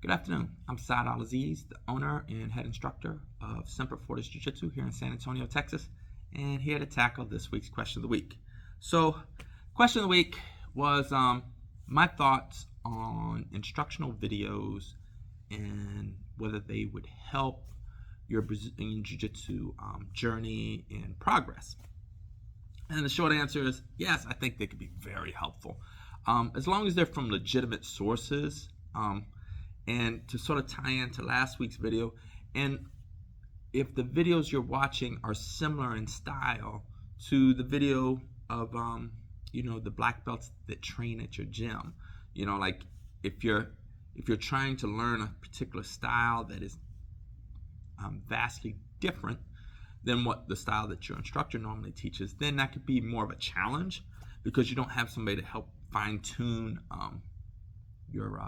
Good afternoon. I'm Saad Al-Aziz, the owner and head instructor of Semper Fortis Jiu Jitsu here in San Antonio, Texas, and here to tackle this week's question of the week. So, question of the week was my thoughts on instructional videos and whether they would help your Brazilian Jiu Jitsu journey and progress. And the short answer is yes, I think they could be very helpful, as long as they're from legitimate sources. And to sort of tie into last week's video, and if the videos you're watching are similar in style to the video of the black belts that train at your gym, like if you're trying to learn a particular style that is vastly different than what the style that your instructor normally teaches, then that could be more of a challenge because you don't have somebody to help fine-tune your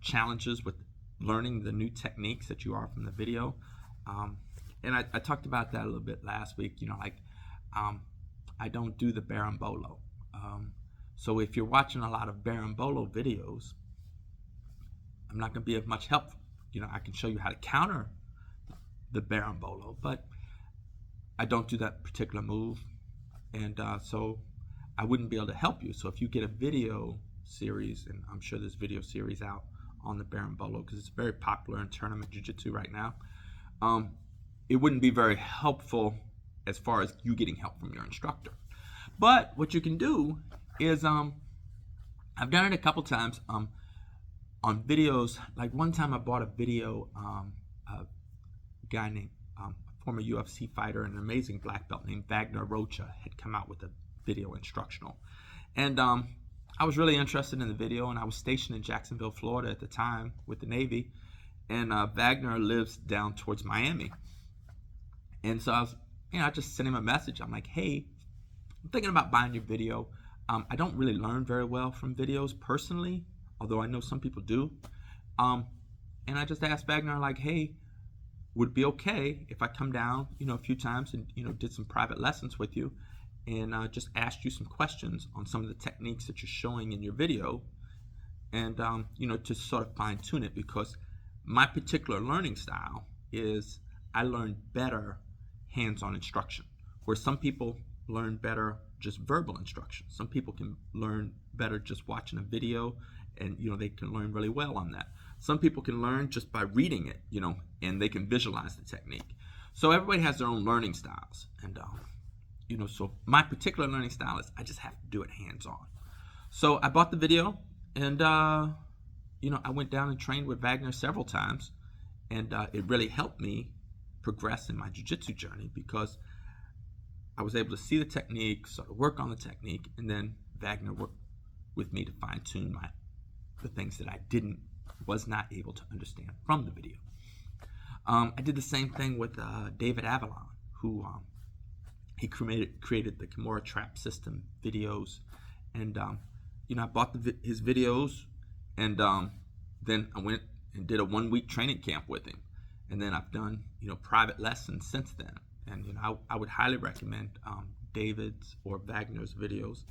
challenges with learning the new techniques that you are from the video. And I talked about that a little bit last week. I don't do the berimbolo. So if you're watching a lot of berimbolo videos, I'm not going to be of much help. I can show you how to counter the berimbolo, but I don't do that particular move, and so I wouldn't be able to help you. So if you get a video series, and I'm sure there's video series out on the berimbolo because it's very popular in tournament jiu-jitsu right now, it wouldn't be very helpful as far as you getting help from your instructor. But what you can do is I've done it a couple times on videos. Like one time I bought a video, a guy named former UFC fighter, an amazing black belt named Wagner Rocha had come out with a video instructional, and I was really interested in the video, and I was stationed in Jacksonville, Florida at the time with the Navy, and Wagner lives down towards Miami. And so I just sent him a message. I'm like, hey, I'm thinking about buying your video. I don't really learn very well from videos personally, although I know some people do. And I just asked Wagner, like, hey, would it be okay if I come down, a few times and, did some private lessons with you, and just asked you some questions on some of the techniques that you're showing in your video, and to sort of fine tune it, because my particular learning style is I learn better hands-on instruction, where some people learn better just verbal instruction. Some people can learn better just watching a video, and they can learn really well on that. Some people can learn just by reading it, and they can visualize the technique. So everybody has their own learning styles, and so my particular learning style is I just have to do it hands-on. So I bought the video, and I went down and trained with Wagner several times, and it really helped me progress in my jiu-jitsu journey because I was able to see the technique, sort of work on the technique, and then Wagner worked with me to fine-tune the things that I was not able to understand from the video. I did the same thing with David Avalon, who he created the Kimura Trap System videos, and I bought his videos, and then I went and did a 1-week training camp with him, and then I've done private lessons since then. And I would highly recommend David's or Wagner's videos.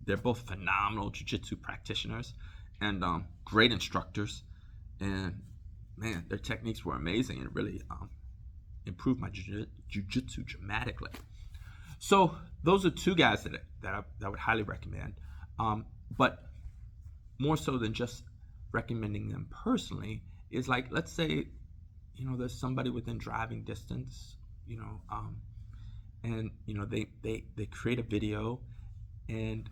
They're both phenomenal jiu-jitsu practitioners and great instructors, and man, their techniques were amazing and really improved my jiu-jitsu dramatically. So those are two guys that I would highly recommend, but more so than just recommending them personally is, like, let's say there's somebody within driving distance, and they create a video, and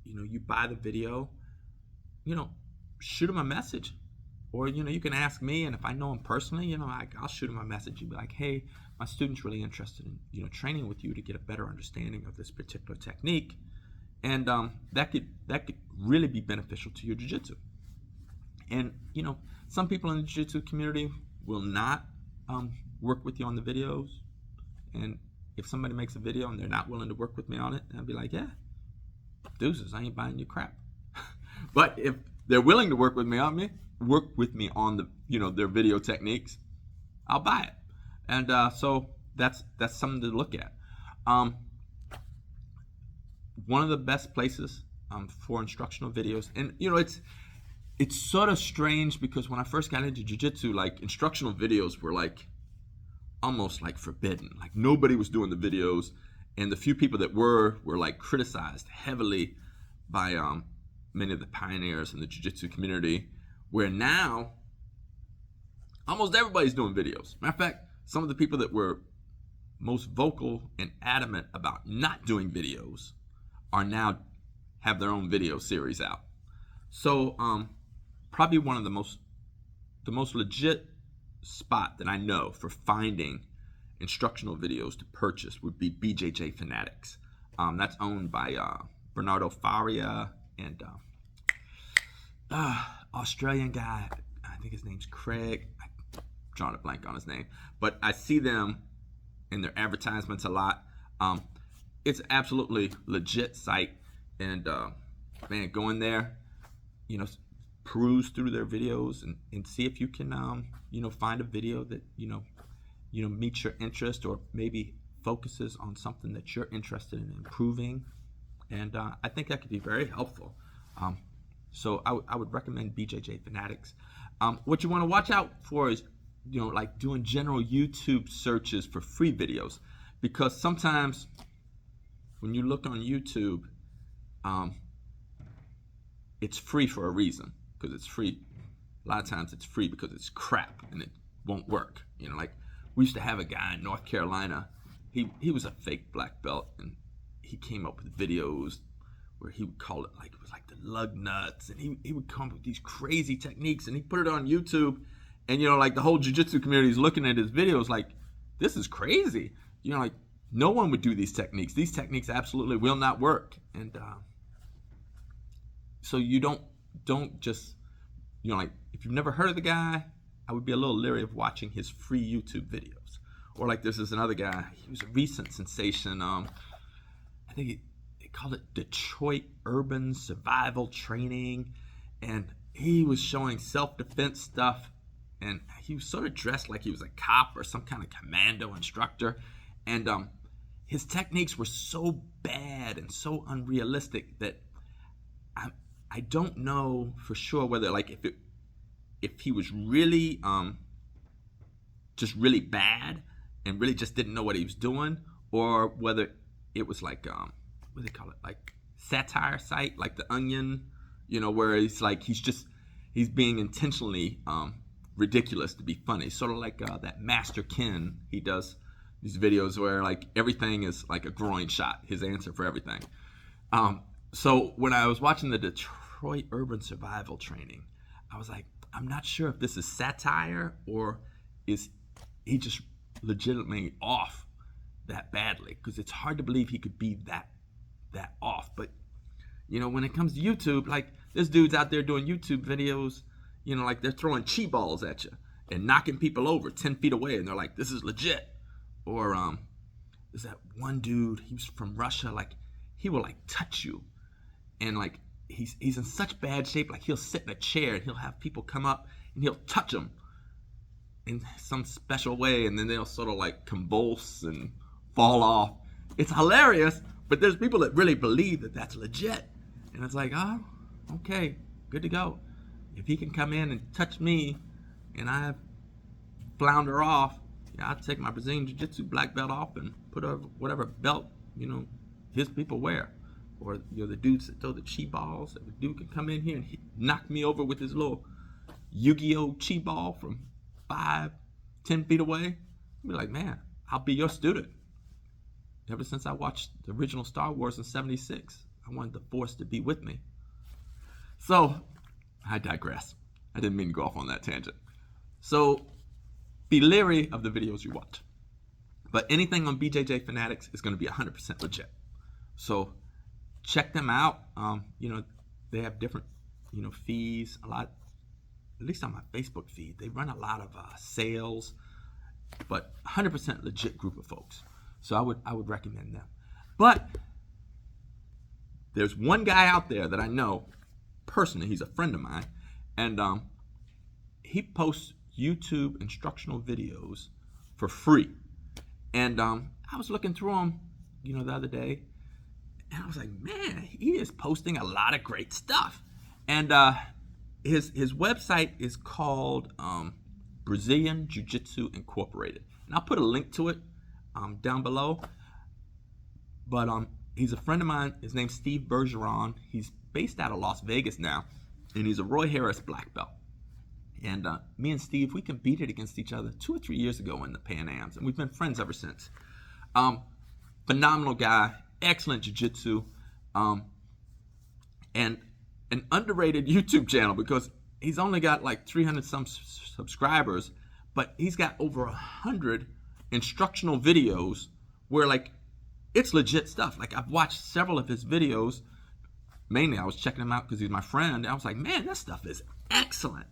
you buy the video, shoot them a message, or you can ask me, and if I know them personally, I'll shoot them a message and be like, hey, my student's really interested in training with you to get a better understanding of this particular technique, and that could really be beneficial to your jiu-jitsu. And some people in the jiu-jitsu community will not work with you on the videos, and if somebody makes a video and they're not willing to work with me on it, I'll be like, yeah, deuces, I ain't buying your crap. But if they're willing to work with me on the their video techniques, I'll buy it. And so that's something to look at. One of the best places for instructional videos, and it's sort of strange because when I first got into jiu-jitsu, like instructional videos were like almost like forbidden. Like nobody was doing the videos, and the few people that were like criticized heavily by many of the pioneers in the jiu-jitsu community, where now almost everybody's doing videos. Matter of fact, some of the people that were most vocal and adamant about not doing videos are now have their own video series out. So probably one of the most legit spot that I know for finding instructional videos to purchase would be BJJ Fanatics. That's owned by Bernardo Faria and Australian guy. I think his name's Craig. I'm drawing a blank on his name, but I see them in their advertisements a lot. It's absolutely legit site, and man, go in there, peruse through their videos and see if you can find a video that meets your interest, or maybe focuses on something that you're interested in improving, and I think that could be very helpful. So I would recommend BJJ Fanatics. What you want to watch out for is like doing general YouTube searches for free videos, because sometimes when you look on YouTube, it's free for a reason, because it's free. A lot of times it's free because it's crap and it won't work. Like we used to have a guy in North Carolina. He was a fake black belt, and he came up with videos where he would call it like, it was like the lug nuts, and he would come up with these crazy techniques, and he put it on YouTube, and like the whole jiu-jitsu community is looking at his videos like, this is crazy. Like no one would do these techniques. These techniques absolutely will not work. And so you don't just, like if you've never heard of the guy, I would be a little leery of watching his free YouTube videos. Or like this is another guy, he was a recent sensation. I think they called it Detroit Urban Survival Training, and he was showing self-defense stuff, and he was sort of dressed like he was a cop or some kind of commando instructor, and his techniques were so bad and so unrealistic that I don't know for sure whether like if he was really just really bad and really just didn't know what he was doing, or whether it was like what do they call it, like satire site, like The Onion, where it's like he's being intentionally ridiculous to be funny, sort of like that Master Ken. He does these videos where like everything is like a groin shot, his answer for everything. So when I was watching the Detroit Urban Survival Training, I was like, I'm not sure if this is satire or is he just legitimately off that badly, because it's hard to believe he could be that off. But when it comes to YouTube, like this dude's out there doing YouTube videos, like they're throwing chi balls at you and knocking people over 10 feet away, and they're like, this is legit. Or there's that one dude, he was from Russia, like he will like touch you, and like he's in such bad shape, like he'll sit in a chair and he'll have people come up and he'll touch him in some special way, and then they'll sort of like convulse and fall off. It's hilarious, but there's people that really believe that that's legit, and it's like, oh, okay, good to go. If he can come in and touch me and I flounder off, I'll take my Brazilian Jiu Jitsu black belt off and put whatever belt his people wear. Or the dudes that throw the chi balls. The dude can come in here and knock me over with his little Yu-Gi-Oh chi ball from 5-10 feet away. I'll be like, man, I'll be your student. Ever since I watched the original Star Wars in '76, I wanted the Force to be with me. So I digress. I didn't mean to go off on that tangent. So be leery of the videos you watch. But anything on BJJ Fanatics is going to be 100% legit. So check them out. They have different, fees. A lot, at least on my Facebook feed, they run a lot of sales, but 100% legit group of folks. So I would recommend them. But there's one guy out there that I know personally. He's a friend of mine, and he posts YouTube instructional videos for free. And I was looking through them, the other day, and I was like, man, he is posting a lot of great stuff. And his website is called Brazilian Jiu Jitsu Incorporated, and I'll put a link to it down below. But he's a friend of mine. His name's Steve Bergeron. He's based out of Las Vegas now, and he's a Roy Harris black belt. And me and Steve, we competed against each other 2 or 3 years ago in the Pan Ams, and we've been friends ever since. Phenomenal guy, excellent jiu-jitsu, and an underrated YouTube channel because he's only got like 300 some subscribers, but he's got over 100 instructional videos where like it's legit stuff. Like I've watched several of his videos. Mainly I was checking him out because he's my friend. And I was like, man, this stuff is excellent.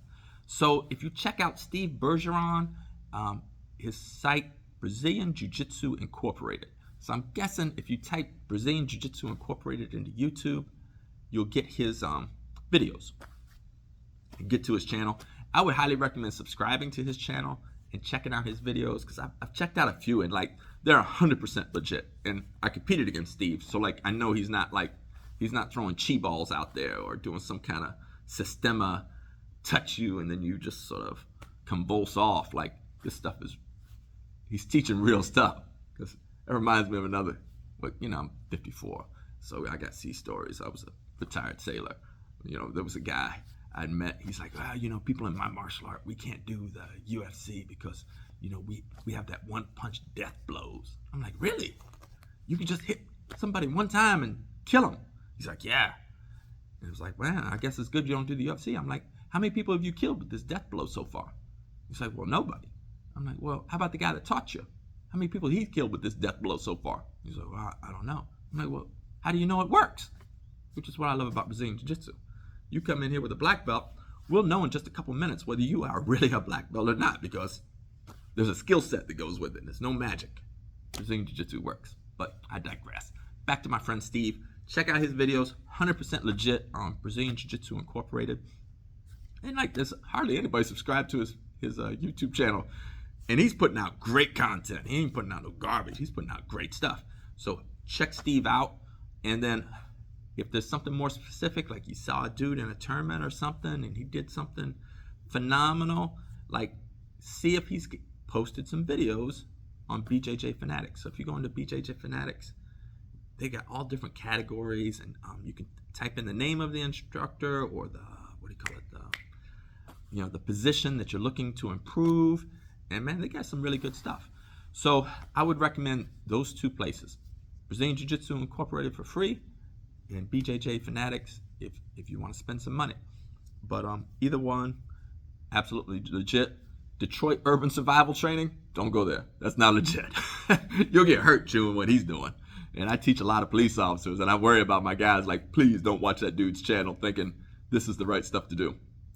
So if you check out Steve Bergeron, his site, Brazilian Jiu Jitsu Incorporated. So I'm guessing if you type Brazilian Jiu Jitsu Incorporated into YouTube, you'll get his videos and get to his channel. I would highly recommend subscribing to his channel and checking out his videos because I've checked out a few and like they're 100% legit. And I competed against Steve, so like I know he's not throwing chi balls out there or doing some kind of sistema touch you and then you just sort of convulse off. Like this stuff is, he's teaching real stuff. Because it reminds me of another, but you know, I'm 54, so I got sea stories. I was a retired sailor. You know, there was a guy I'd met. He's like, well, you know, people in my martial art, we can't do the UFC because, you know, we have that one punch death blows. I'm like, really? You can just hit somebody one time and kill them? He's like, yeah. And it was like, well, I guess it's good you don't do the UFC. I'm like, how many people have you killed with this death blow so far? He's like, well, nobody. I'm like, well, how about the guy that taught you? How many people he's killed with this death blow so far? He's like, well, I don't know. I'm like, well, how do you know it works? Which is what I love about Brazilian Jiu-Jitsu. You come in here with a black belt, we'll know in just a couple minutes whether you are really a black belt or not because there's a skill set that goes with it. There's no magic. Brazilian Jiu-Jitsu works. But I digress. Back to my friend Steve. Check out his videos, 100% legit on Brazilian Jiu-Jitsu Incorporated. And like there's hardly anybody subscribed to his YouTube channel. And he's putting out great content. He ain't putting out no garbage. He's putting out great stuff. So check Steve out. And then if there's something more specific, like you saw a dude in a tournament or something and he did something phenomenal, like see if he's posted some videos on BJJ Fanatics. So if you go into BJJ Fanatics, they got all different categories, and you can type in the name of the instructor or the, what do you call it, the position that you're looking to improve. And man, they got some really good stuff. So I would recommend those two places, Brazilian Jiu Jitsu Incorporated for free and BJJ Fanatics if you want to spend some money. But either one, absolutely legit. Detroit Urban Survival Training, don't go there. That's not legit. You'll get hurt doing what he's doing. And I teach a lot of police officers, and I worry about my guys like, please don't watch that dude's channel thinking this is the right stuff to do.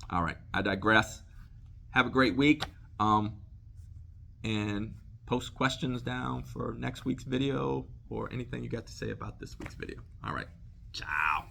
All right, I digress. Have a great week. And post questions down for next week's video or anything you got to say about this week's video. All right, ciao.